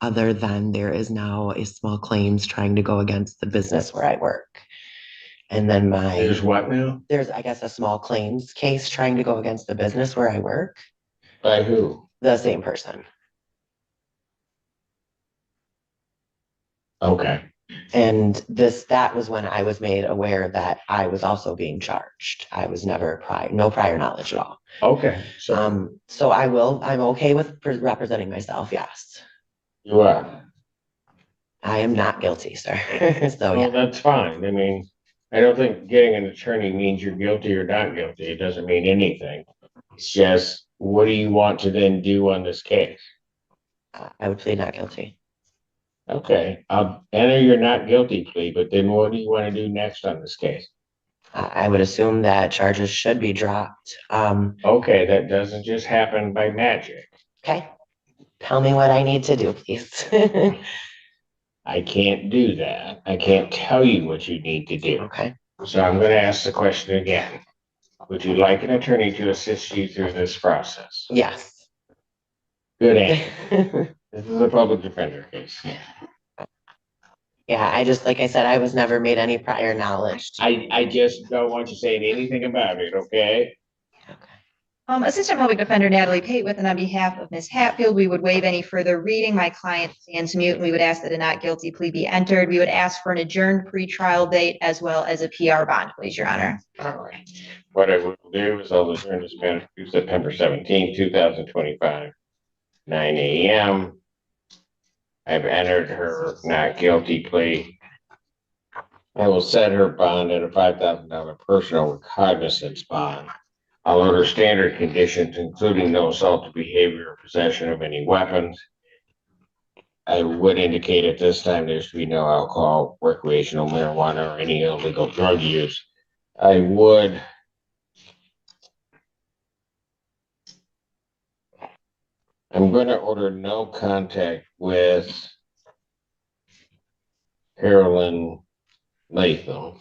other than there is now a small claims trying to go against the business where I work. And then There's what now? there's, I guess, a small claims case trying to go against the business where I work. By who? The same person. Okay. And that was when I was made aware that I was also being charged. I was never no prior knowledge at all. Okay. So I'm okay with representing myself. Yes. You are. I am not guilty, sir. So Well, yeah. that's fine. I mean, I don't think getting an attorney means you're guilty or not guilty. It doesn't mean anything. It's just, what do you want to then do on this case? I would plead not guilty. Okay, I'll enter your not guilty plea, but then what do you want to do next on this case? I would assume that charges should be dropped. Okay, that doesn't just happen by magic. Okay. Tell me what I need to do, please. I can't do that. I can't tell you what you need to do. Okay. So I'm going to ask the question again. Would you like an attorney to assist you through this process? Yes. Good answer. This is a public defender case. Yeah, like I said, I was never made any prior knowledge. I just don't want you saying anything about it, okay? Assistant Public Defender Natalie Pate, and on behalf of Ms. Hatfield, we would waive any further reading. My client stands mute, and we would ask that a not guilty plea be entered. We would ask for an adjourned pretrial date as well as a PR bond, please, Your Honor. All right. What I will do is I'll adjourn this matter to September 17, 2025, 9 a.m. I've entered her not guilty plea. I will set her bond at a $5,000 personal recognizance bond. I'll order standard conditions, including no assaultive behavior or possession of any weapons. I would indicate at this time there should be no alcohol, recreational marijuana, or any illegal drug use. I'm going to order no contact with Carolyn Latham.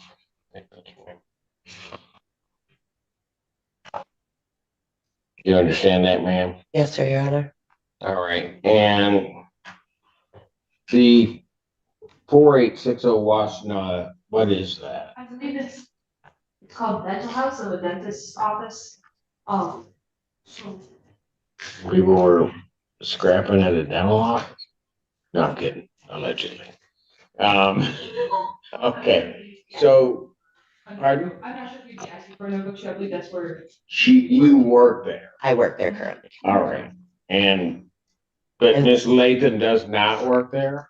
You understand that, ma'am? Yes, sir, Your Honor. All right. And the 4860 Washtenaw, what is that? I believe it's called dental house or the dentist's office. People were scrapping at a dental office? No, I'm kidding, allegedly. Okay, so, pardon? I'm not sure if you'd be asking for a no-go, I believe that's where. You work there, I work there currently. all right, but Miss Latham does not work there?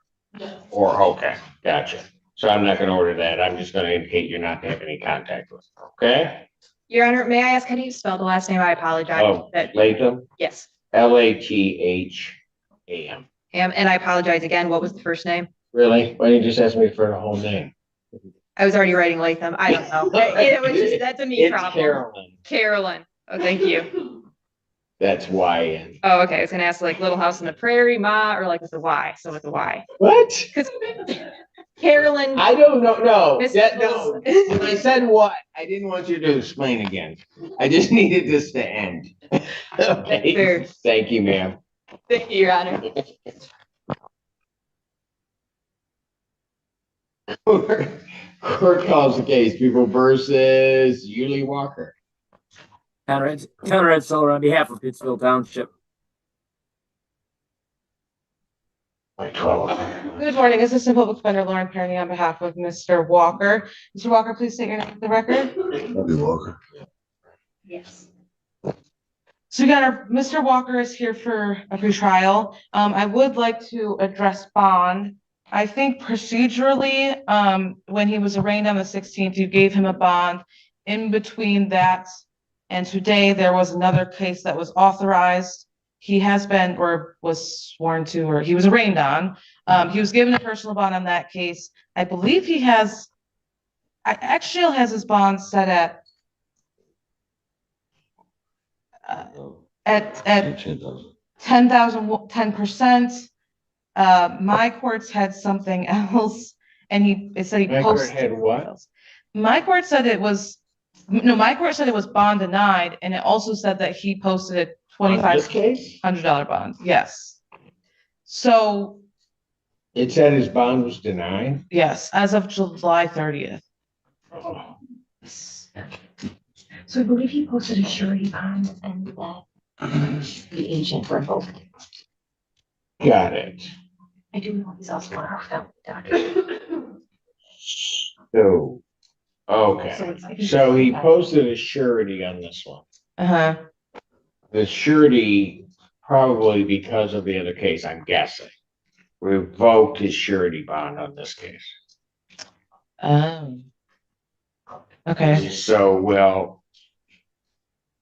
Or, okay, gotcha. So I'm not gonna order that, I'm just gonna indicate you're not having any contact with her, okay? Your Honor, may I ask, how do you spell the last name? I apologize. Oh, Latham, Yes. Latham. And I apologize again. What was the first name? Really? Why didn't you just ask me for the whole name? I was already writing Latham. I don't know. It was just, that's a me It's problem. Carolyn. Carolyn. Oh, thank you. That's Y-N. Oh, okay. I was gonna ask like Little House on the Prairie, Ma, or like with a Y. So with a Y. What? Because Carolyn. I don't know. No, Miss no. When I said what, I didn't want you to explain again. I just needed this to end. Okay. Fair. Thank you, ma'am. Thank you, Your Honor. Court calls the case, People versus Yuli Walker. Conrad Seller on behalf of Pittsfield Township. Good morning, Assistant Public Defender Lauren Kearney on behalf of Mr. Walker. Mr. Walker, please state your name for the record. Walker. Yes. So again, Mr. Walker is here for a pretrial. I would like to address bond. I think procedurally, when he was arraigned on the 16th, you gave him a bond. In between that and today, there was another case that was authorized. He has been, or was sworn to, or he was arraigned on. He was given a personal bond on that case. I believe he has, actually has his bond set at 10,000, 10%. My courts had something else, and it said he posted. Had what? My court said it was, no, my court said it was bond denied, and it also said that he posted a $2,500 bond. Yes. So It said his bond was denied. Yes, as of July 30th. So I believe he posted a surety bond and that the agent revoked it. Got it. I do know he's also on our family document. So, okay. it's like- So he posted a surety on this one. Uh-huh. The surety, probably because of the other case, I'm guessing, revoked his surety bond on this case. Okay. So, well,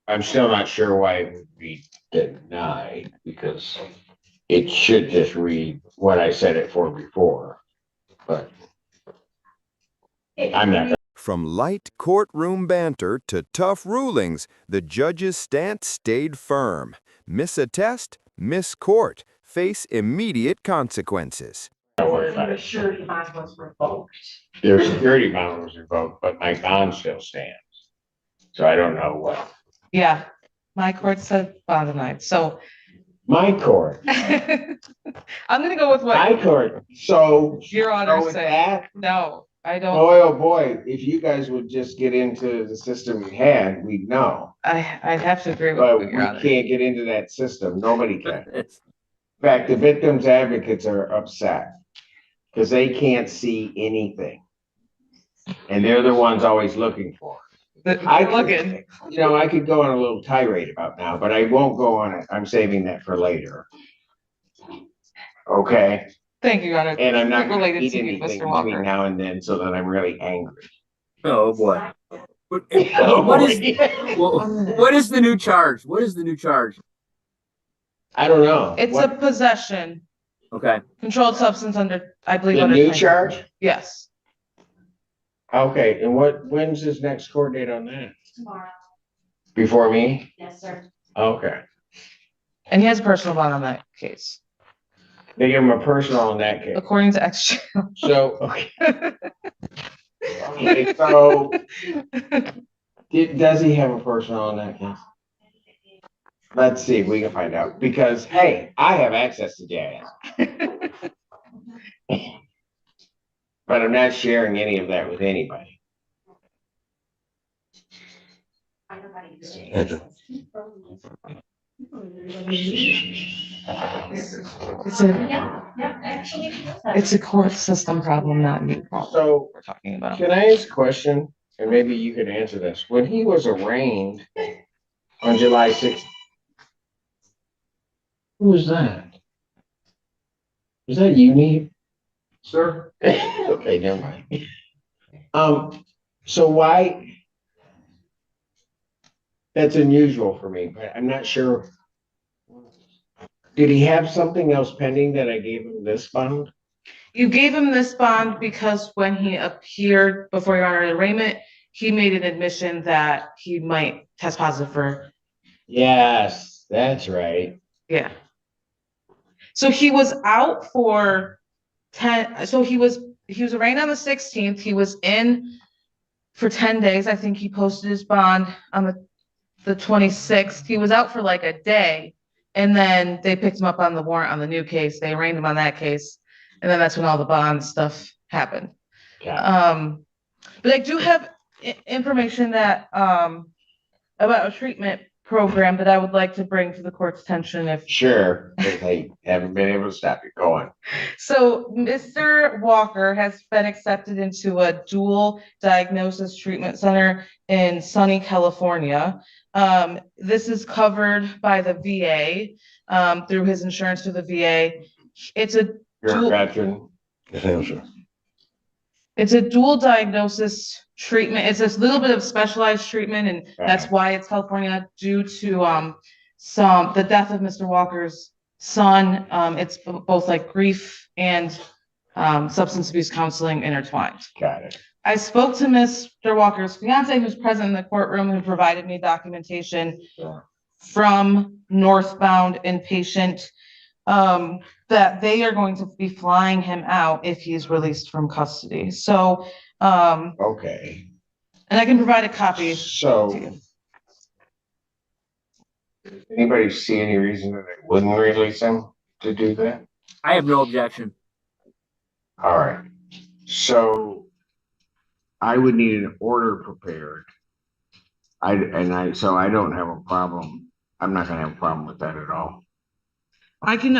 I'm still not sure why it would be denied, because it should just read what I said it for before, but I'm not. From light courtroom banter to tough rulings, the judge's stance stayed firm. Miss a test, miss court, face immediate consequences. Don't worry about The it. surety bond was revoked. Their security bond was revoked, but my bond still stands. So I don't know what. Yeah, my court said bond denied, so My court, I'm gonna go with my what court, so. Your Honor go with said. that? No, I don't, Boy, oh boy, if you guys would just get into the system we had, we'd know. I have to agree But with we you, Your Honor. can't get into that system. Nobody can. In fact, the victims advocates are upset because they can't see anything. And they're the ones always looking for it. I'm looking. You know, I could go on a little tirade about now, but I won't go on it. I'm saving that for later. Okay, Thank you, Your Honor. and I'm not gonna Related eat to you, anything Mr. Walker. between now and then so that I'm really angry. Oh, boy. What is the new charge? What is the new charge? I don't know. It's a What- Okay. possession, controlled substance under, I believe. The under new 20. charge? Yes. Okay, and when's his next court date on that? Tomorrow. Before me? Yes, sir. Okay. And he has personal bond on that case, They give him a personal on that case. according to X. So, okay. Okay, so does he have a personal on that case? Let's see if we can find out, because, hey, I have access to jazz. But I'm not sharing any of that with anybody. It's a, Yeah, actually. it's a court system problem, not me problem So, we're talking about. can I ask a question? And maybe you could answer this. When he was arraigned on July 6th. Who was that? Was that you, Neve? Sir? Okay, never mind. So why? That's unusual for me, but I'm not sure. Did he have something else pending that I gave him this bond? You gave him this bond because when he appeared before Your Honor at arraignment, he made an admission that he might test positive for, Yes, that's right. yeah. So he was out for 10, so he was arraigned on the 16th. He was in for 10 days. I think he posted his bond on the 26th. He was out for like a day. And then they picked him up on the warrant on the new case. They arraigned him on that case. And then that's when all the bond stuff happened. Yeah. But I do have information that, about a treatment program that I would like to bring to the court's attention if. Sure, but I haven't been able to stop it going. So Mr. Walker has been accepted into a dual diagnosis treatment center in sunny California. This is covered by the VA, through his insurance through the VA. It's a You're a dual, veteran. it's a dual diagnosis treatment. It's a little bit of specialized treatment, and that's why it's California due to the death of Mr. Walker's son. It's both like grief and substance abuse counseling intertwined. Got it. I spoke to Mr. Walker's fiance, who's present in the courtroom, who provided me documentation from Northbound Inpatient, that they are going to be flying him out if he's released from custody. So, Okay, and I can provide a copy. so. Anybody see any reason that they wouldn't release him to do that? I have no objection. All right. So I would need an order prepared. So I don't have a problem. I'm not gonna have a problem with that at all. I can,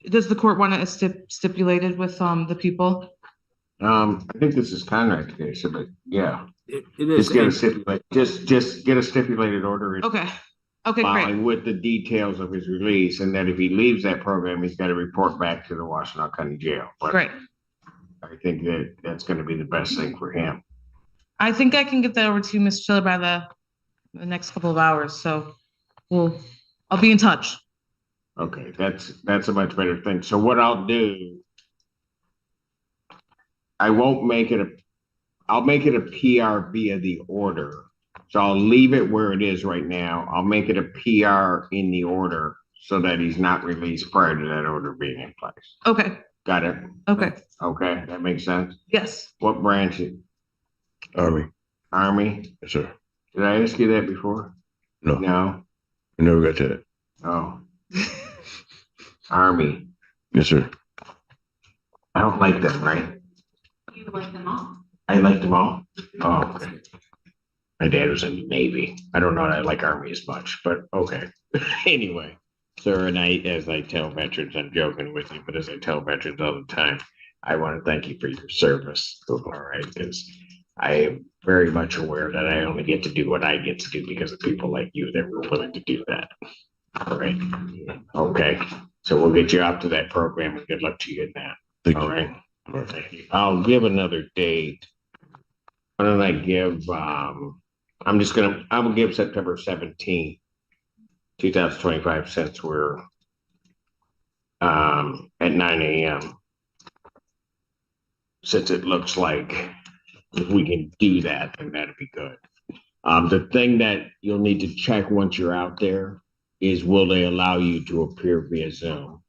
does the court want it stipulated with, the people? I think this is Conrad's case, but yeah, It is. just get a stipulated order. Okay, okay, great. Filing with the details of his release, and that if he leaves that program, he's got to report back to the Washtenaw County Jail. But Great. I think that that's going to be the best thing for him. I think I can get that over to you, Ms. Schiller, by the next couple of hours, so I'll be in touch. Okay, that's a much better thing. So what I'll do, I'll make it a PR via the order. So I'll leave it where it is right now. I'll make it a PR in the order so that he's not released prior to that order being in place. Okay, Got it? okay, Okay, that makes sense. yes. What branch? Army. Army? Yes, sir. Did I ask you that before? No, No? we never got to that. Oh. Army. Yes, sir. I don't like them, right? You like them all? I like them all. Oh, okay. My dad was in the Navy. I don't know that I like Army as much, but okay. Anyway, sir, and as I tell veterans, I'm joking with you, but as I tell veterans all the time, I want to thank you for your service. All right, because I am very much aware that I only get to do what I get to do because of people like you that were willing to do that. All right. Okay. So we'll get you out to that program and good luck to you in that. Thank All you. right. Okay. I'll give another date. Why don't I give, I will give September 17th, 2025, since we're at 9 a.m. Since it looks like if we can do that, then that'd be good. The thing that you'll need to check once you're out there is will they allow you to appear via Zoom?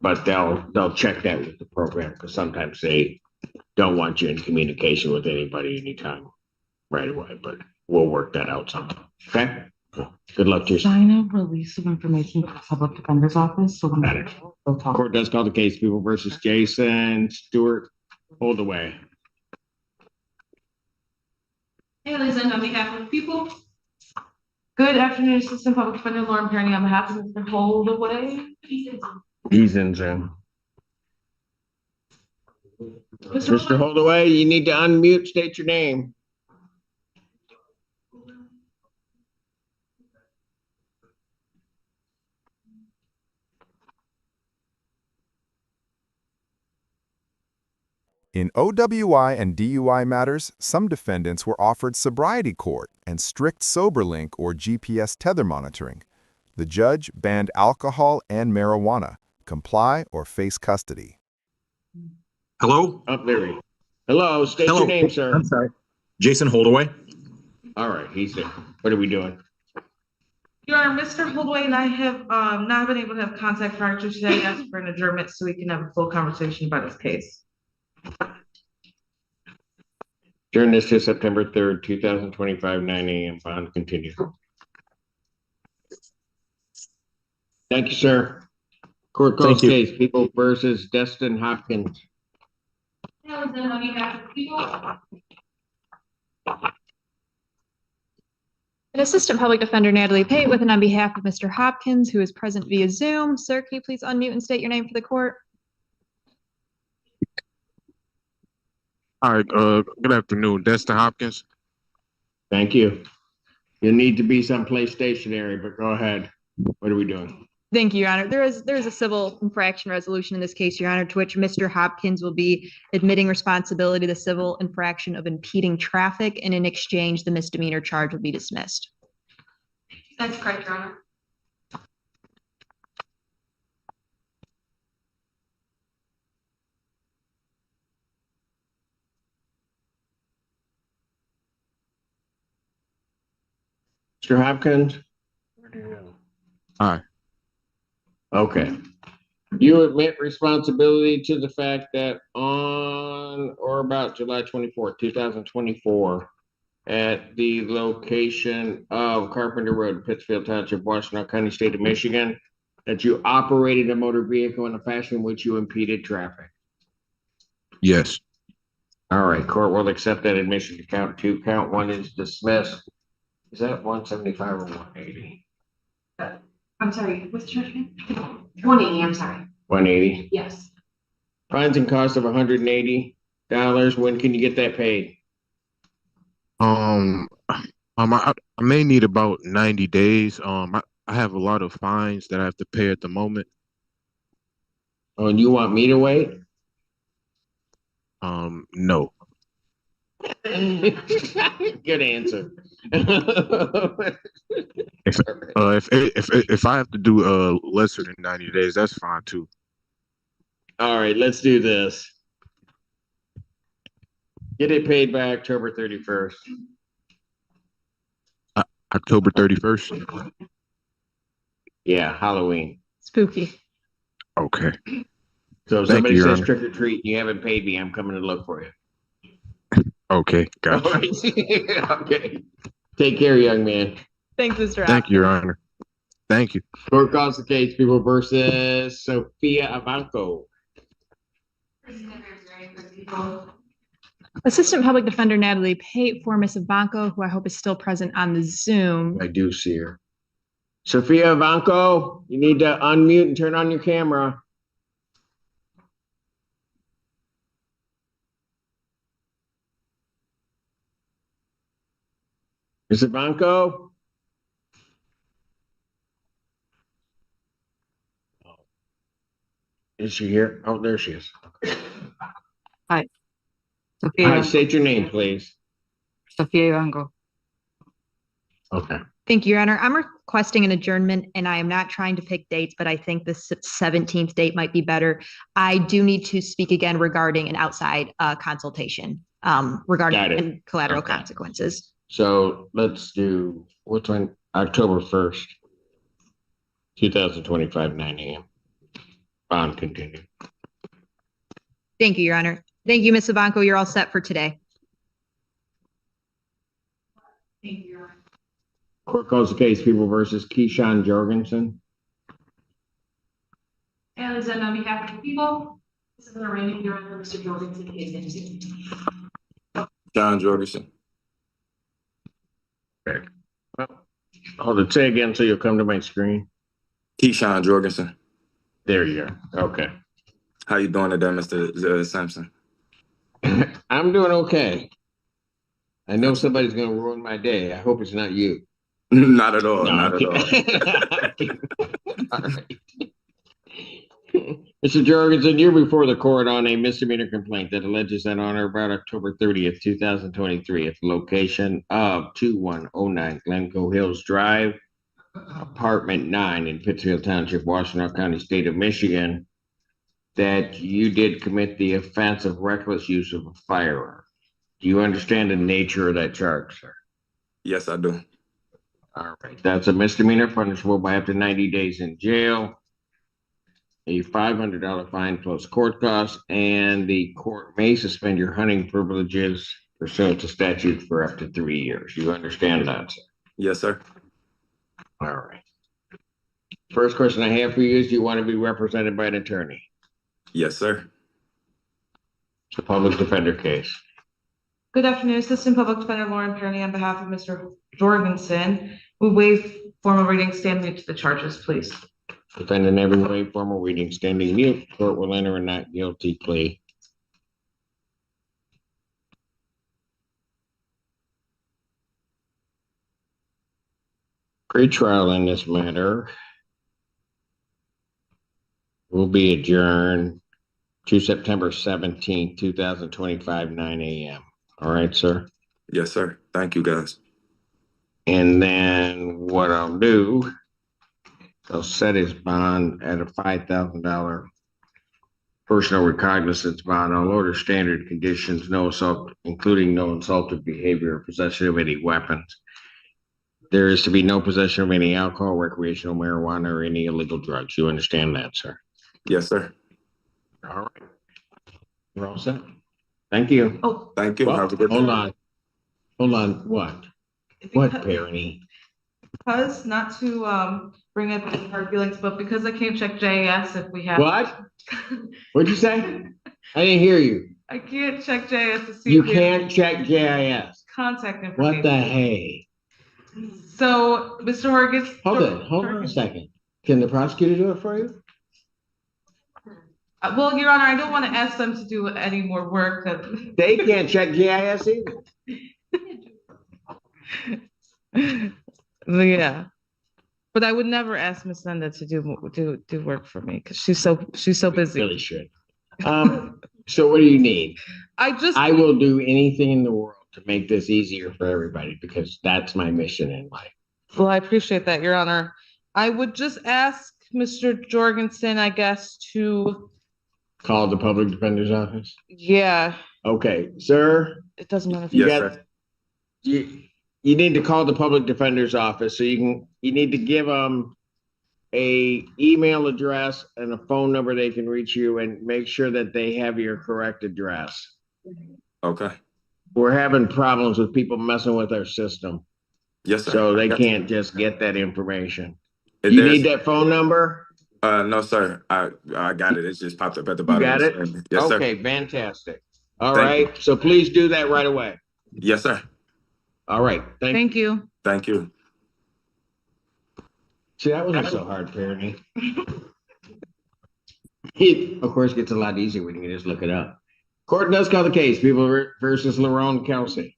But they'll check that with the program because sometimes they don't want you in communication with anybody anytime right away, but we'll work that out sometime. Okay? Good luck to you. Sign a release of information to the public defender's office, so when Got it. they'll talk. Court does call the case People versus Jason Stewart. Hold away. Hey, Liz, on behalf of the people. Good afternoon, Assistant Public Defender Lauren Perry on behalf of Mr. Holdaway. He's in Zoom. Mr. Holdaway, you need to unmute, state your name. In OWI and DUI matters, some defendants were offered sobriety court and strict SoberLink or GPS tether monitoring. The judge banned alcohol and marijuana. Comply or face custody. Hello? Up there. Hello, state Hello. your name, sir. I'm sorry. Jason Holdaway. All right, he's there. What are we doing? Your Honor, Mr. Holdaway and I have not been able to have contact prior to today. I asked for an adjournment so we can have a full conversation about this case. During this to September 3rd, 2025, 9 a.m. Bond continue. Thank you, sir. Court calls Thank you. case People versus Destin Hopkins. Hey, Liz, on behalf of the people. An Assistant Public Defender Natalie Pate with and on behalf of Mr. Hopkins, who is present via Zoom. Sir, can you please unmute and state your name for the court? Hi, good afternoon, Destin Hopkins. Thank you. You need to be someplace stationary, but go ahead. What are we doing? Thank you, Your Honor. There is a civil infraction resolution in this case, Your Honor, to which Mr. Hopkins will be admitting responsibility, the civil infraction of impeding traffic, and in exchange, the misdemeanor charge will be dismissed. That's correct, Your Honor. Mr. Hopkins? Hi. Okay. You admit responsibility to the fact that on or about July 24th, 2024, at the location of Carpenter Road, Pittsfield Township, Washtenaw County, State of Michigan, that you operated a motor vehicle in a fashion in which you impeded traffic. Yes. All right, court will accept that admission to count two. Count one is dismissed. Is that 175 or 180? I'm sorry, what's the charge name? 180, I'm sorry. 180. Yes. Fines and cost of $180. When can you get that paid? I may need about 90 days. I have a lot of fines that I have to pay at the moment. Oh, and you want me to wait? No. Good answer. If I have to do lesser than 90 days, that's fine too. All right, let's do this. Get it paid by October 31st. October 31st. Yeah, Halloween. Spooky. Okay. So if Thank somebody you, Your says Honor. trick or treat and you haven't paid me, I'm coming to look for you. Okay, All gotcha. right. Okay. Take care, young man. Thanks, Mr. Thank you, Your Honor. Thank you. Court calls the case people versus Sophia Avanco. Assistant Public Defender Natalie Pate for Ms. Ivanko, who I hope is still present on the Zoom. I do see her. Sophia Avanco, you need to unmute and turn on your camera. Ms. Ivanco? Is she here? Oh, there she is. Hi. Hi, state your name, please. Sophia Ivanko. Okay. Thank you, Your Honor. I'm requesting an adjournment, and I am not trying to pick dates, but I think the 17th date might be better. I do need to speak again regarding an outside consultation regarding collateral consequences. So let's do, which one? October 1st, 2025, 9 a.m. On continue. Thank you, Your Honor. Thank you, Ms. Ivanko. You're all set for today. Thank you, Your Honor. Court calls the case people versus Keyshawn Jorgensen. And is that on behalf of the people? This is an arraignment here on Mr. Jorgensen case. John Jorgensen. Okay. Hold it. Say again so you'll come to my screen. Keyshawn Jorgensen. There you go. Okay. How you doing today, Mr. Simpson? I'm doing okay. I know somebody's going to ruin my day. I hope it's not you. Not at all. No, not at all. All right. Mr. Jorgensen, you're before the court on a misdemeanor complaint that alleges that on or about October 30th, 2023, at the location of 2109 Glencoe Hills Drive, apartment 9 in Pittsfield Township, Washtenaw County, state of Michigan, that you did commit the offense of reckless use of a firearm. Do you understand the nature of that charge, sir? Yes, I do. All right. That's a misdemeanor punishable by up to 90 days in jail, a $500 fine plus court costs, and the court may suspend your hunting privileges pursuant to statute for up to 3 years. You understand that, sir? Yes, sir. All right. First question I have for you is, do you want to be represented by an attorney? Yes, sir. It's a public defender case. Good afternoon, Assistant Public Defender Lauren Perny on behalf of Mr. Jorgensen. We waive formal reading, stand mute to the charges, please. Defendant having waived formal reading, standing mute. Court will enter a not guilty plea. Pre-trial in this matter will be adjourned to September 17th, 2025, 9 a.m. All right, sir? Yes, sir. Thank you, guys. And then what I'll do, I'll set his bond at a $5,000 personal recognizance bond. I'll order standard conditions, no assault, including no assaultive behavior or possession of any weapons. There is to be no possession of any alcohol, recreational marijuana, or any illegal drugs. You understand that, sir? Yes, sir. All right. You're all set. Thank you. Oh, Thank you. Well, Have a good hold day. on. Hold on. What? What, Perry? because not to bring up any hard feelings, but because I can't check JAS if we have. What? What'd you say? I didn't hear you. I can't check JIS to see. You if he has can't check JIS. contact information. What the hey? So, Mr. Horgan. Hold on a second. Can the prosecutor do it for you? Well, Your Honor, I don't want to ask them to do any more work that. They can't check GIS either. Yeah. But I would never ask Miss Linda to do work for me because she's so busy. Really should. So what do you need? I will do anything in the world to make this easier for everybody because that's my mission in life. Well, I appreciate that, Your Honor. I would just ask Mr. Jorgensen, I guess, to. Call the public defender's office? Yeah. Okay, sir. It doesn't matter if Yes, sir. You need to call the public defender's office so you need to give them a email address and a phone number they can reach you and make sure that they have your correct address. Okay. We're having problems with people messing with our system. Yes, sir. So they Yes. can't just get that information. If You there's- need that phone number? No, sir. I got it. It's just popped up at the You bottom. got of it? the screen. Yes, sir. Okay, fantastic. All Thank right, so please do that right away. Yes, sir. All right, Thank you. Thank you. See, that wasn't so hard, Perry. It, of course, gets a lot easier when you can just look it up. Court does call the case, People versus Lerone Kelsey.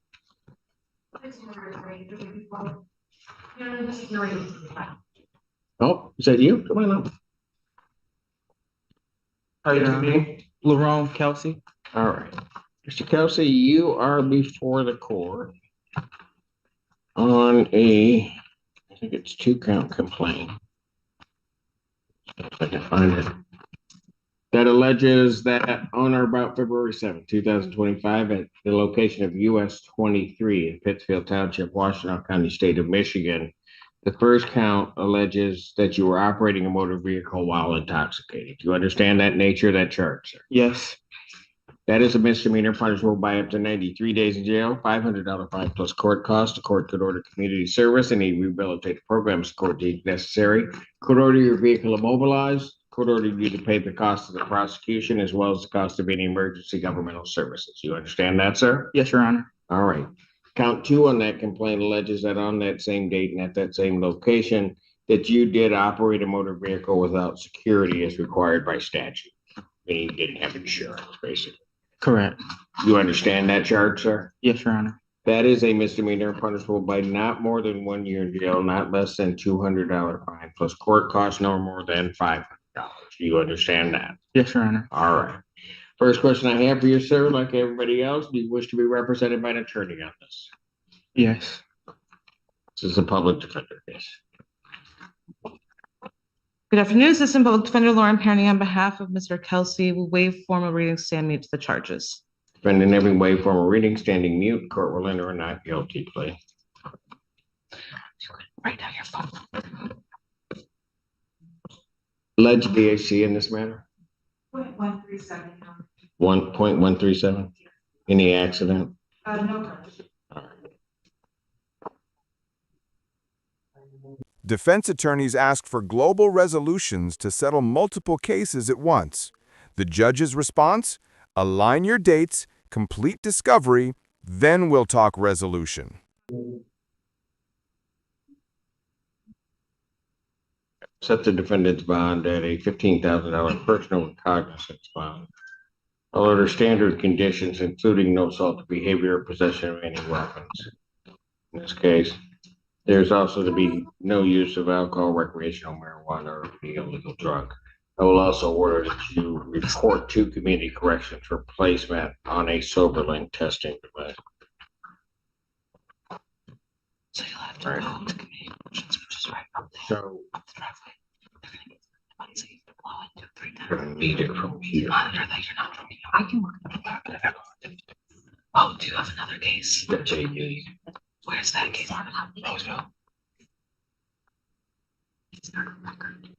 Oh, is that you? Come on up. How you doing? Lerone Kelsey. All right. Mr. Kelsey, you are before the court on I think it's 2-count complaint. If I can find it. That alleges that on or about February 7th, 2025, at the location of US 23 in Pittsfield Township, Washtenaw County, state of Michigan, the first count alleges that you were operating a motor vehicle while intoxicated. Do you understand that nature of that charge, sir? Yes. That is a misdemeanor punishable by up to 93 days in jail, $500 fine plus court costs. The court could order community service, any rehabilitative programs the court deems necessary. Could order your vehicle immobilized. Court order you to pay the cost of the prosecution as well as the cost of any emergency governmental services. You understand that, sir? Yes, Your Honor. All right. Count 2 on that complaint alleges that on that same date and at that same location, that you did operate a motor vehicle without security as required by statute. Meaning you didn't have insurance, basically. Correct. You understand that charge, sir? Yes, Your Honor. That is a misdemeanor punishable by not more than 1 year in jail, not less than $200 fine, plus court costs no more than $500. Do you understand that? Yes, Your Honor. All right. First question I have for you, sir, like everybody else, do you wish to be represented by an attorney on this? Yes. This is a public defender case. Good afternoon, Assistant Public Defender Lauren Perny on behalf of Mr. Kelsey. We waive formal reading, stand mute to the charges. Defendant in every way, formal reading, standing mute, court will enter a not guilty plea. Write down your phone. Alleged BAC in this matter? 0.137. 1.137? Any accident? No. Defense attorneys ask for global resolutions to settle multiple cases at once. The judge's response? Align your dates, complete discovery, then we'll talk resolution. Set the defendant's bond at a $15,000 personal recognizance bond. I'll order standard conditions, including no assault of behavior or possession of any weapons. In this case, there's also to be no use of alcohol, recreational marijuana, or any illegal drug. I will also order that you report to community corrections for placement on a SoberLink testing device. So you'll have to go to community corrections, which is right up there. So Up the driveway. They're gonna get to the button, so you can blow it 2, 3 times. we're gonna need it from here. Monitor that you're not from here. I can look at the back of it. Oh, do you have another case? That's a need. Where's that case? Roseville. It's not a record.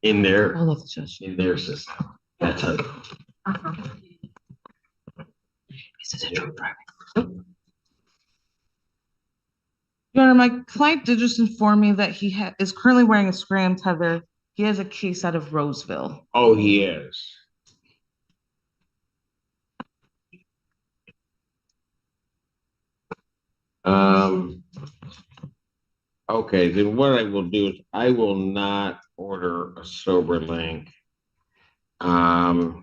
In their, I'll let the judge. in their system. That's how. Is it a drunk driving? Your Honor, my client did just inform me that he is currently wearing a scram tether. He has a case out of Roseville. Oh, he is. Okay, then what I will do is I will not order a sober link. How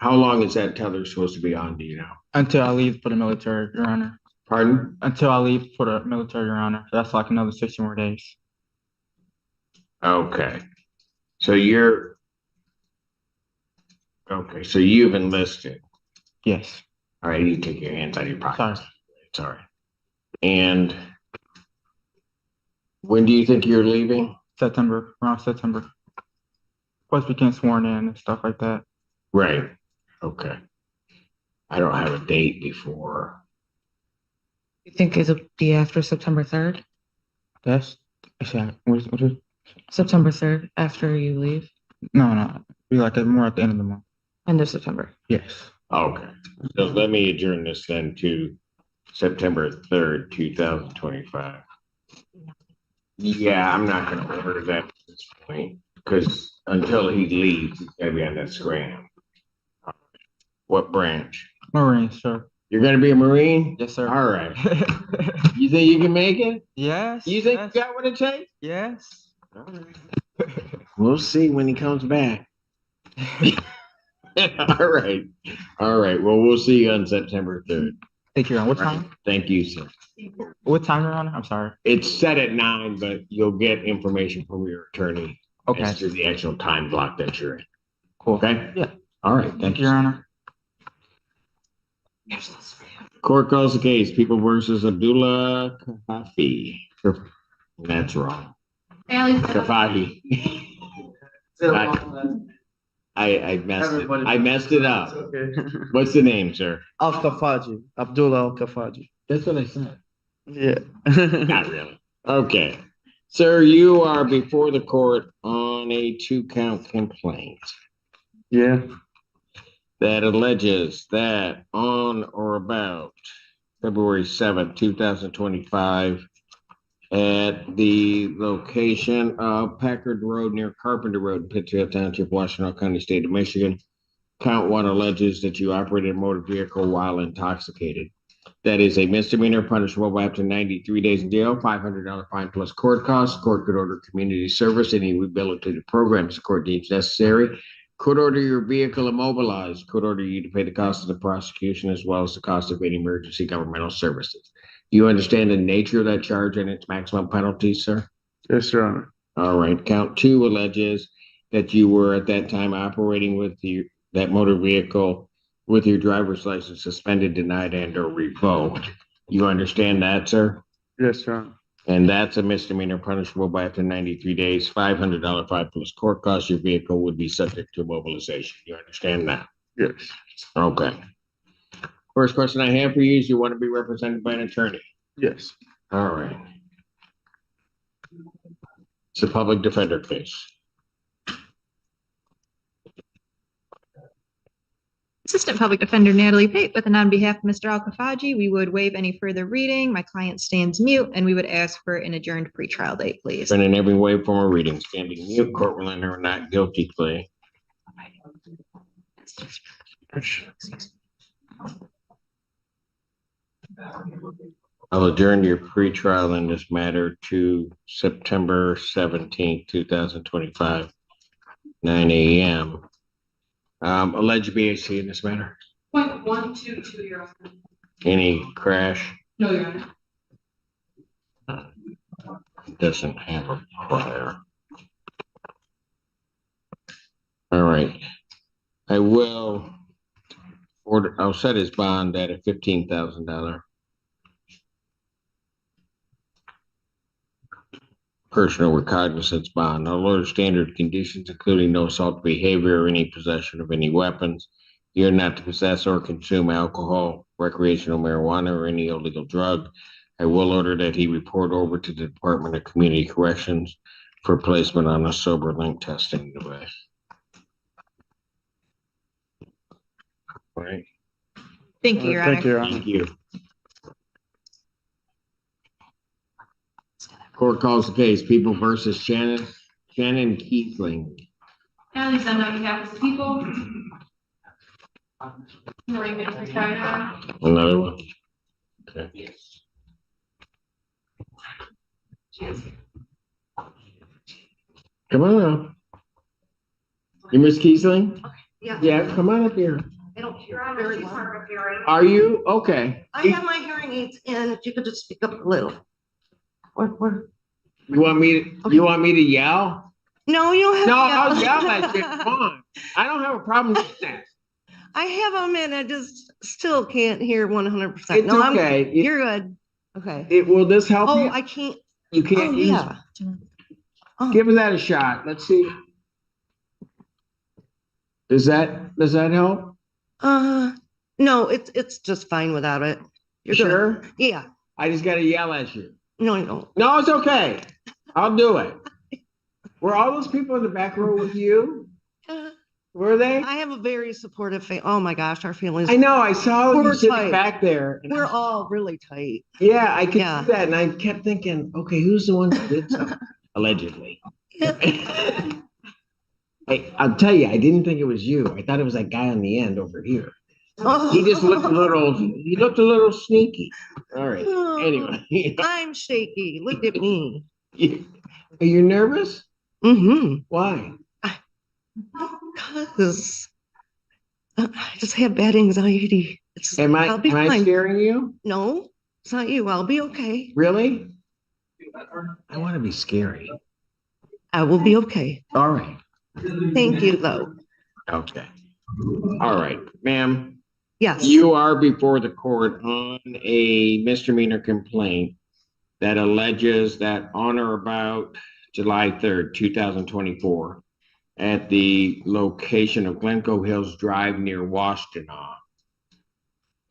long is that tether supposed to be on, do you know? Until I leave for the military, Your Honor. Pardon? Until I leave for the military, Your Honor. So that's like another 60 more days. Okay. So you're, okay, so you've enlisted. Yes. All right, you take your hands out of your pockets. Sorry. Sorry. And when do you think you're leaving? September, around September. Of course, we get sworn in and stuff like that. Right. Okay. I don't have a date before. You think it'll be after September 3rd? That's, what is, September 3rd, after you leave? no. Be like more at the end of the month. End of September. Yes. Okay. So let me adjourn this then to September 3rd, 2025. Yeah, I'm not going to order that at this point because until he leaves, he's got to be on that scram. What branch? Marine, sir. You're going to be a Marine? Yes, sir. All right. You think you can make it? Yes. You think yes. you got what it takes? Yes. All right. We'll see when he comes back. All right. All right. Well, we'll see you on September 3rd. Thank you, Your Honor. What time? Thank you, sir. What time, Your Honor? I'm sorry. It's set at 9, but you'll get information from your attorney Okay. as to the actual time block that you're in. Cool. Okay? Yeah. All right. Thank you, Your Honor. Court calls the case. People versus Abdullah Kafafi. That's wrong. Kafahi. I messed it. I messed it up. Okay. What's the name, sir? Al-Kafaji. Abdullah Al-Kafaji. That's what I said. Yeah. Not really. Okay. Sir, you are before the court on a 2-count complaint Yeah. that alleges that on or about February 7th, 2025, at the location of Packard Road near Carpenter Road, Pittsfield Township, Washtenaw County, State of Michigan, count 1 alleges that you operated a motor vehicle while intoxicated. That is a misdemeanor punishable by up to 93 days in jail, $500 fine plus court costs. Court could order community service, any rehabilitative programs the court deems necessary. Could order your vehicle immobilized. Could order you to pay the cost of the prosecution as well as the cost of any emergency governmental services. Do you understand the nature of that charge and its maximum penalty, sir? Yes, Your Honor. All right. Count 2 alleges that you were at that time operating with that motor vehicle with your driver's license suspended, denied, and or revoked. You understand that, sir? Yes, Your Honor. And that's a misdemeanor punishable by up to 93 days, $500 fine plus court costs. Your vehicle would be subject to mobilization. You understand that? Yes. Okay. First question I have for you is you want to be represented by an attorney? Yes. All right. It's a public defender case. Assistant Public Defender Natalie Pate with and on behalf of Mr. Al-Kafaji, we would waive any further reading. My client stands mute and we would ask for an adjourned pretrial date, please. Been in every way form of reading, standing mute, court will enter a not guilty plea. I'll adjourn your pretrial in this matter to September 17th, 2025, 9 a.m. Alleged BAC in this matter. 0.122, Your Honor. Any crash? No, Your Honor. Doesn't have a prior. All right. I will order, I'll set his bond at a $15,000 personal recognizance bond. I'll order standard conditions, including no assault behavior or any possession of any weapons. You're not to possess or consume alcohol, recreational marijuana, or any illegal drug. I will order that he report over to the Department of Community Corrections for placement on a sober link testing device. All right. Thank you, Your Honor. Thank you, Your Honor. Thank you. Court calls the case, People versus Shannon Keithling. Alex, on behalf of the people. Another one. Okay. Come on up. You Miss Kiesling? Yeah. Yeah, come on up here. I don't hear very well. Are you? Okay. I have my hearing aids in. If you could just speak up a little. Where? You want me to yell? No, you have. No, I'll yell at you. Come on. I don't have a problem with that. I have them in. I just still can't hear 100%. It's No, okay. You're good. Okay. Will this help you? Oh, I can't. You can't Oh, use. yeah. Oh. Give that a shot. Let's see. Does that help? No, it's just fine without it. You're sure? Good. Yeah. I just gotta yell at you. No. No, it's okay. I'll do it. Were all those people in the back row with you? Were they? I have a very supportive family. Oh my gosh, our family's. I know. I saw you sitting tight. back there. We're all really tight. Yeah, I could see that, and I kept thinking, okay, who's the one who did something? Allegedly. I'll tell you, I didn't think it was you. I thought it was that guy on the end over here. Oh. He just looked a little sneaky. All right. Anyway. I'm shaky. Look at me. Are you nervous? Mm-hmm. Why? Because I just have bad anxiety. Am I scaring you? No, it's not you. I'll be okay. Really? I want to be scary. I will be okay. All right. Thank you, though. Okay. All right, ma'am. Yes. You are before the court on a misdemeanor complaint that alleges that on or about July 3rd, 2024, at the location of Glencoe Hills Drive near Washtenaw,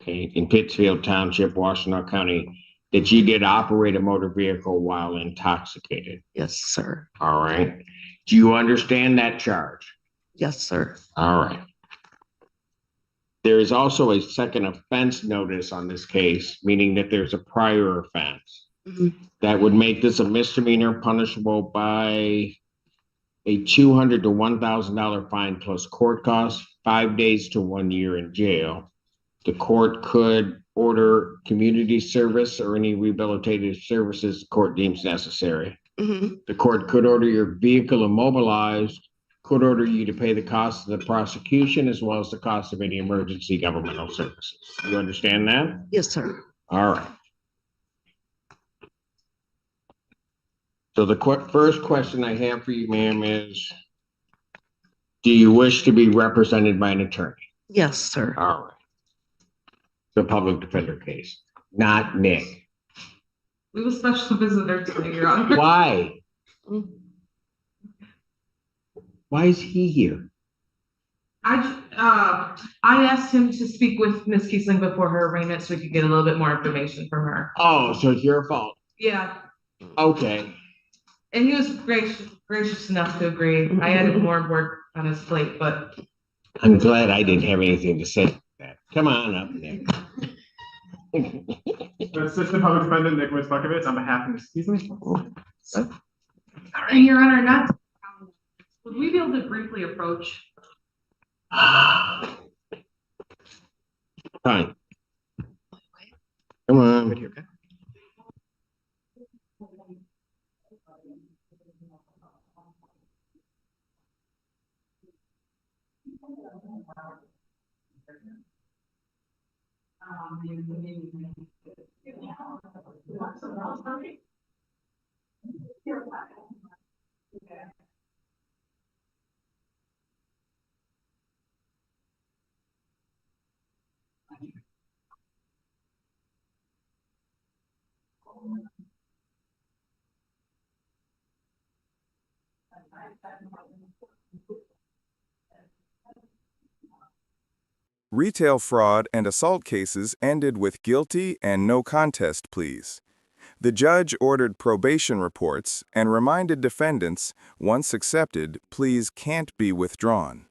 okay, in Pittsfield Township, Washtenaw County, that you did operate a motor vehicle while intoxicated. Yes, sir. All right. Do you understand that charge? Yes, sir. All right. There is also a second offense notice on this case, meaning that there's a prior offense that would make this a misdemeanor punishable by a $200 to $1,000 fine plus court costs, 5 days to 1 year in jail. The court could order community service or any rehabilitative services the court deems necessary. The court could order your vehicle immobilized, could order you to pay the cost of the prosecution as well as the cost of any emergency governmental services. You understand that? Yes, sir. All right. So the first question I have for you, ma'am, is, do you wish to be represented by an attorney? Yes, sir. All right. The public defender case, not Nick. We have a special visitor today, Your Honor. Why? Why is he here? I asked him to speak with Miss Kiesling before her arraignment so we could get a little bit more information from her. Oh, so it's your fault. Yeah. Okay. And he was gracious enough to agree. I had more work on his plate, but I'm glad I didn't have anything to say to that. Come on up, Nick. Assistant Public Defendant Nicholas Bukovitz on behalf of Ms. Kiesling. and Your Honor, would we be able to briefly approach? Fine. Come on. Okay. Retail fraud and assault cases ended with guilty and no contest pleas. The judge ordered probation reports and reminded defendants, once accepted, pleas can't be withdrawn.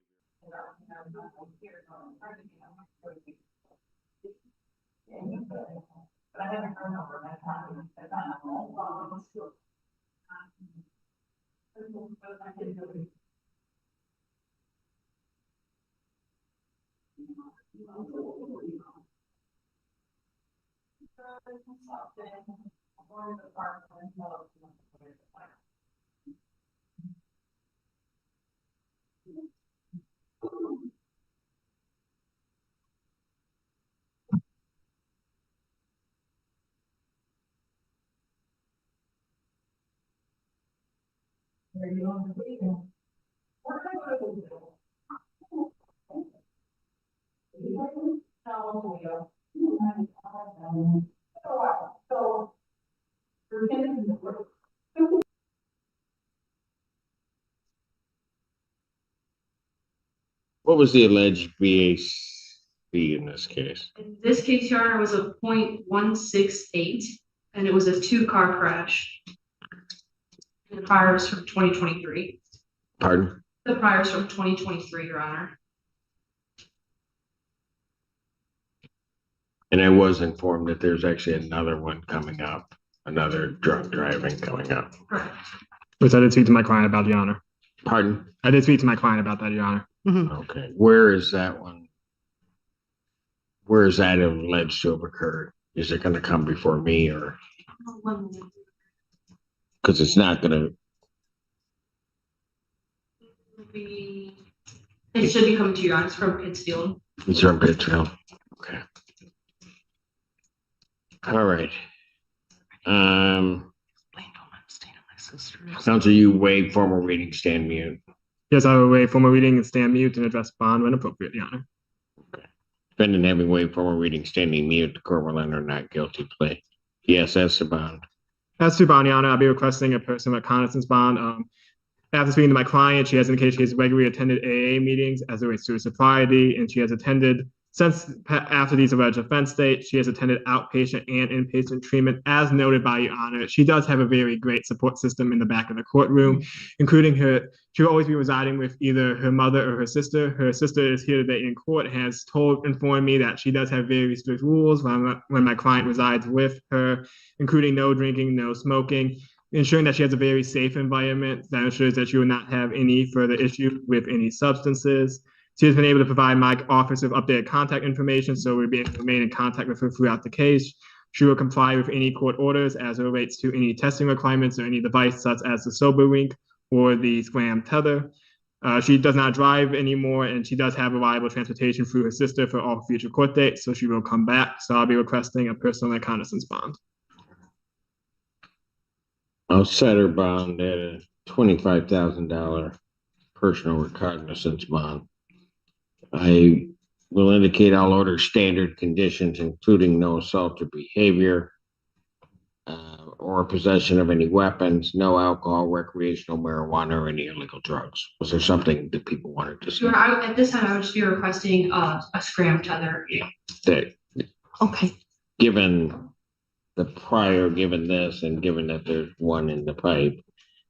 What was the alleged BAC in this case? In this case, Your Honor, was a .168, and it was a two-car crash. The prior is from 2023. Pardon? The prior is from 2023, Your Honor. And I was informed that there's actually another one coming up, another drunk driving coming up. Correct. Which I did speak to my client about, Your Honor. Pardon? I did speak to my client about that, Your Honor. Okay, where is that one? Where is that alleged to have occurred? Is it going to come before me or? Because it's not going to. It should be coming to you, Your Honor. It's from Pittsfield. It's from Pittsfield. Okay. All right. Counsel, you waive formal reading, stand mute. Yes, I will waive formal reading and stand mute and address bond when appropriate, Your Honor. Defendant having waived formal reading, standing mute, the court will enter not guilty plea. Yes, that's the bond. As to bond, Your Honor, I'll be requesting a personal reconnaissance bond. After speaking to my client, she has indicated she has regularly attended AA meetings as it relates to her sobriety, and she has attended, since after these alleged offense dates, she has attended outpatient and inpatient treatment. As noted by Your Honor, she does have a very great support system in the back of the courtroom, including she will always be residing with either her mother or her sister. Her sister is here today in court, has informed me that she does have very strict rules when my client resides with her, including no drinking, no smoking, ensuring that she has a very safe environment that ensures that she will not have any further issues with any substances. She has been able to provide my office with updated contact information, so we'll be able to remain in contact with her throughout the case. She will comply with any court orders as it relates to any testing requirements or any device such as the sober link or the scram tether. She does not drive anymore, and she does have reliable transportation through her sister for all future court dates, so she will come back. So I'll be requesting a personal reconnaissance bond. I'll set her bond at a $25,000 personal reconnaissance bond. I will indicate I'll order standard conditions, including no assault or behavior, or possession of any weapons, no alcohol, recreational marijuana, or any illegal drugs. Was there something that people wanted to say? Sure. At this time, I would just be requesting a scram tether. Okay. Given the prior, given this, and given that there's one in the pipe,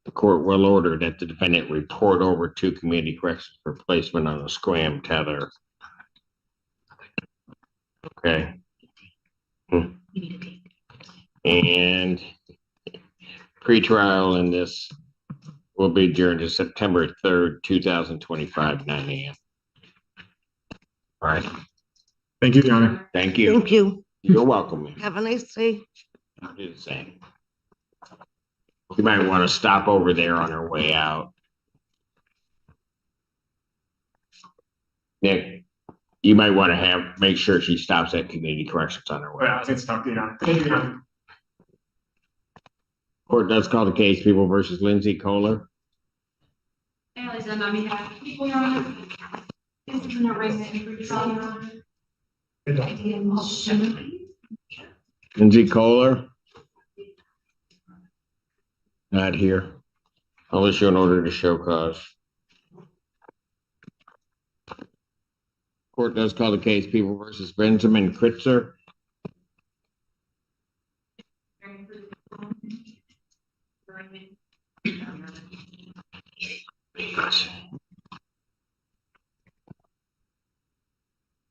the court will order that the defendant report over to community corrections for placement on a scram tether. Okay. And pretrial in this will be adjourned to September 3rd, 2025, 9 a.m. All right. Thank you, Your Honor. Thank you. Thank you. You're welcome. Have a nice day. I'll do the same. You might want to stop over there on her way out. Nick, you might want to make sure she stops at community corrections on her way out. It's talk to you, Your Honor. Thank you, Your Honor. Court does call the case People versus Lindsay Kohler. Alice, on behalf of people, Your Honor. This is a raising for trial, Your Honor. Lindsay Kohler. Not here. I'll issue an order to show cause. Court does call the case People versus Benjamin Kritzer.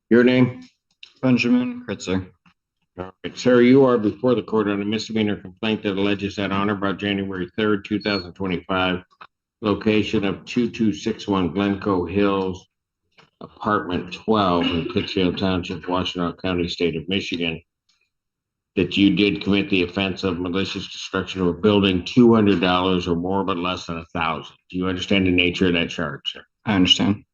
Your name? Benjamin Kritzer. All right, sir, you are before the court on a misdemeanor complaint that alleges that on or about January 3rd, 2025, location of 2261 Glencoe Hills, apartment 12 in Pittsfield Township, Washtenaw County, state of Michigan. that you did commit the offense of malicious destruction of a building, $200 or more, but less than 1,000. Do you understand the nature of that charge, sir? I understand.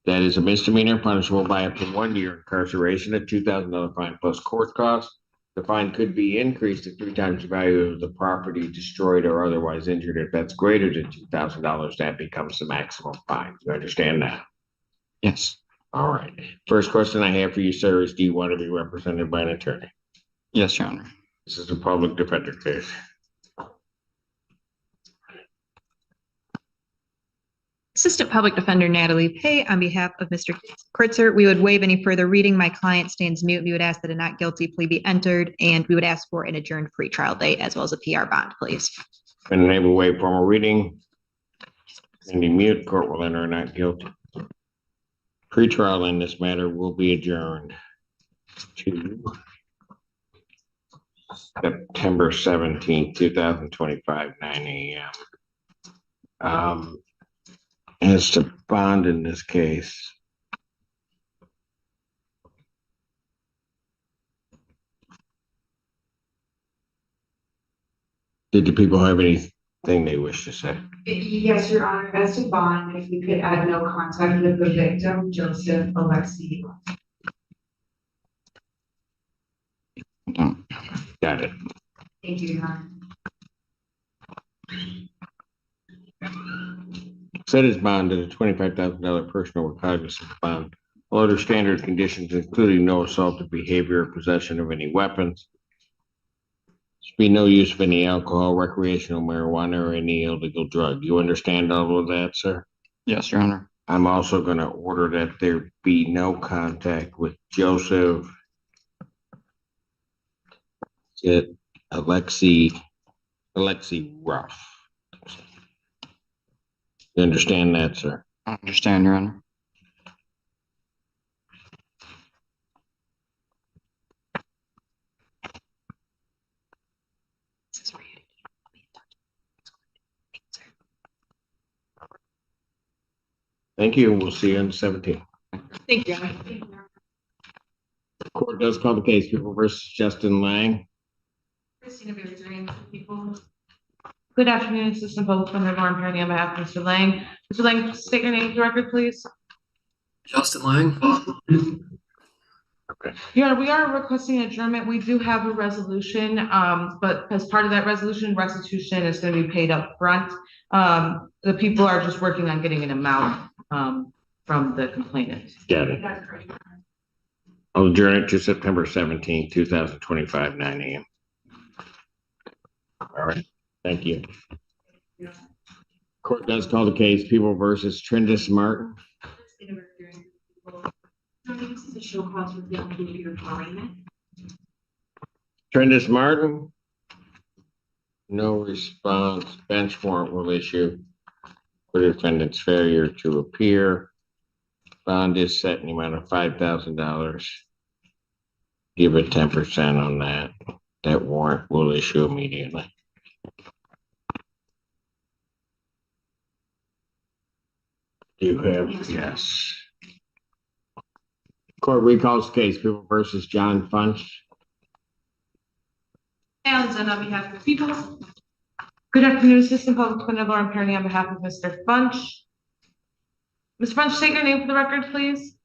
That is a misdemeanor punishable by up to 1 year incarceration, a $2,000 fine plus court costs. The fine could be increased to 3 times the value of the property destroyed or otherwise injured. If that's greater than $2,000, that becomes the maximum fine. Do you understand that? Yes. All right. First question I have for you, sir, is do you want to be represented by an attorney? Yes, Your Honor. This is a public defender case. Assistant Public Defender Natalie Pay, on behalf of Mr. Kritzer, we would waive any further reading. My client stands mute. We would ask that a not guilty plea be entered, and we would ask for an adjourned pretrial date as well as a PR bond, please. Been unable to waive formal reading. Standing mute, court will enter a not guilty. Pretrial in this matter will be adjourned to September 17th, 2025, 9 a.m. As to bond in this case, did the people have anything they wish to say? Yes, Your Honor, as to bond, if we could add no contact with the victim, Joseph Alexi. Got it. Thank you, Your Honor. Set his bond at a $25,000 personal or cognizant bond. All other standard conditions, including no assaultive behavior or possession of any weapons. Should be no use of any alcohol, recreational marijuana, or any illegal drug. You understand all of that, sir? Yes, Your Honor. I'm also going to order that there be no contact with Joseph Alexi Ruff. You understand that, sir? I understand, Your Honor. Thank you, and we'll see you on the 17th. Thank you. Court does call the case, People versus Justin Lang. Christina Berry, people. Good afternoon, Assistant Public Defender Lauren Perry on behalf of Mr. Lang. Mr. Lang, state your name for the record, please. Justin Lang. Okay. Your Honor, we are requesting adjournment. We do have a resolution, but as part of that resolution, restitution is going to be paid up front. The people are just working on getting an amount from the complainant. Got it. I'll adjourn it to September 17th, 2025, 9 a.m. All right. Thank you. Court does call the case People versus Trindis Martin. This is a show cause with the behavior arraignment. Trindis Martin. No response. Bench warrant will issue for the defendant's failure to appear. Bond is set in the amount of $5,000. Give it 10% on that. That warrant will issue immediately. You have, yes. Court recalls the case People versus John Funch. And on behalf of the people. Good afternoon, Assistant Public Defender Lauren Perry on behalf of Mr. Funch. Mr. Funch, state your name for the record, please.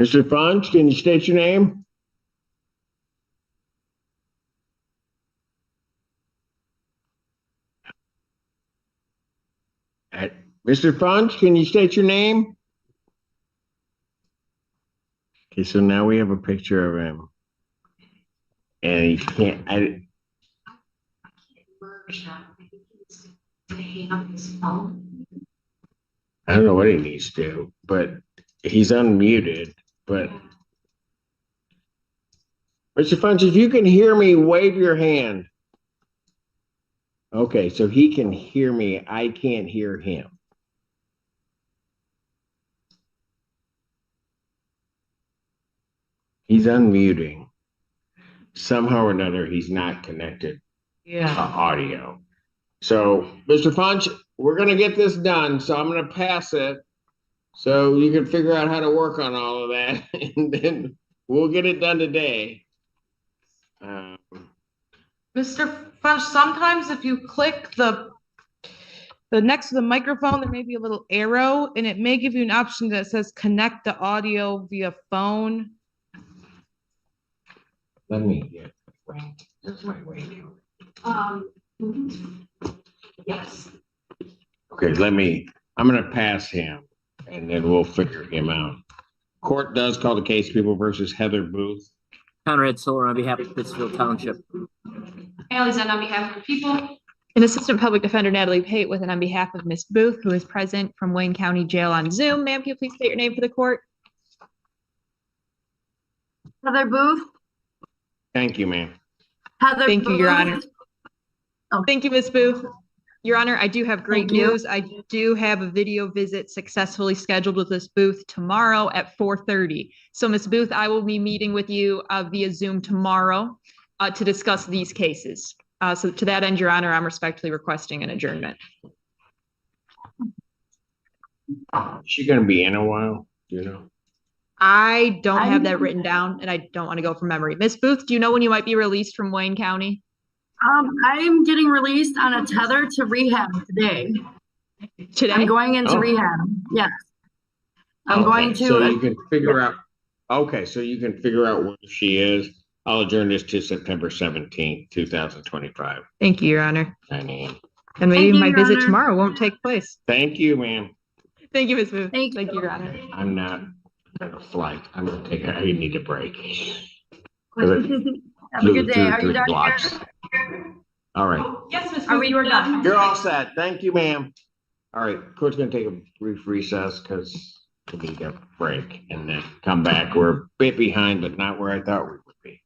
Mr. Funch, can you state your name? Mr. Funch, can you state your name? Okay, so now we have a picture of him. And he can't, I don't know what he needs to do, but he's unmuted. But Mr. Funch, if you can hear me, wave your hand. Okay, so he can hear me. I can't hear him. He's unmuting. Somehow or another, he's not connected to audio. So, Mr. Funch, we're gonna get this done, so I'm gonna pass it. So you can figure out how to work on all of that, and then we'll get it done today. Mr. French, sometimes if you click the next to the microphone, there may be a little arrow, and it may give you an option that says connect the audio via phone. Let me get this is my radio. Yes. Okay, I'm gonna pass him, and then we'll figure him out. Court does call the case People versus Heather Booth. Conrad Solar on behalf of Pittsfield Township. Alexander on behalf of the people. And Assistant Public Defender Natalie Pate with and on behalf of Ms. Booth, who is present from Wayne County Jail on Zoom. Ma'am, can you please state your name for the court? Heather Booth. Thank you, ma'am. Heather Thank you, Your Booth. Honor. Thank you, Ms. Booth. Your Honor, I do have great news. I do have a video visit successfully scheduled with Ms. Booth tomorrow at 4:30. So Ms. Booth, I will be meeting with you via Zoom tomorrow to discuss these cases. So to that end, Your Honor, I'm respectfully requesting an adjournment. Is she gonna be in a while? Do you know? I don't have that written down and I don't want to go from memory. Ms. Booth, do you know when you might be released from Wayne County? I am getting released on a tether to rehab today. Today? I'm going into rehab. Yes. I'm going to. So you can figure out. Okay, so you can figure out where she is. I'll adjourn this to September 17th, 2025. Thank you, Your Honor. 9 a.m. And maybe Thank you, my Your visit Honor. tomorrow won't take place. Thank you, ma'am. Thank you, Ms. Booth. Thank Thank you, Your Honor. I'm not gonna flight. I'm gonna take I need a break. Have a good day. Are you done blocks. here? All right. Yes, Ms. Are we done? You're all set. Thank you, ma'am. All right, court's gonna take a brief recess because we need a break and then come back. We're a bit behind, but not where I thought we would be.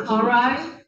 All right.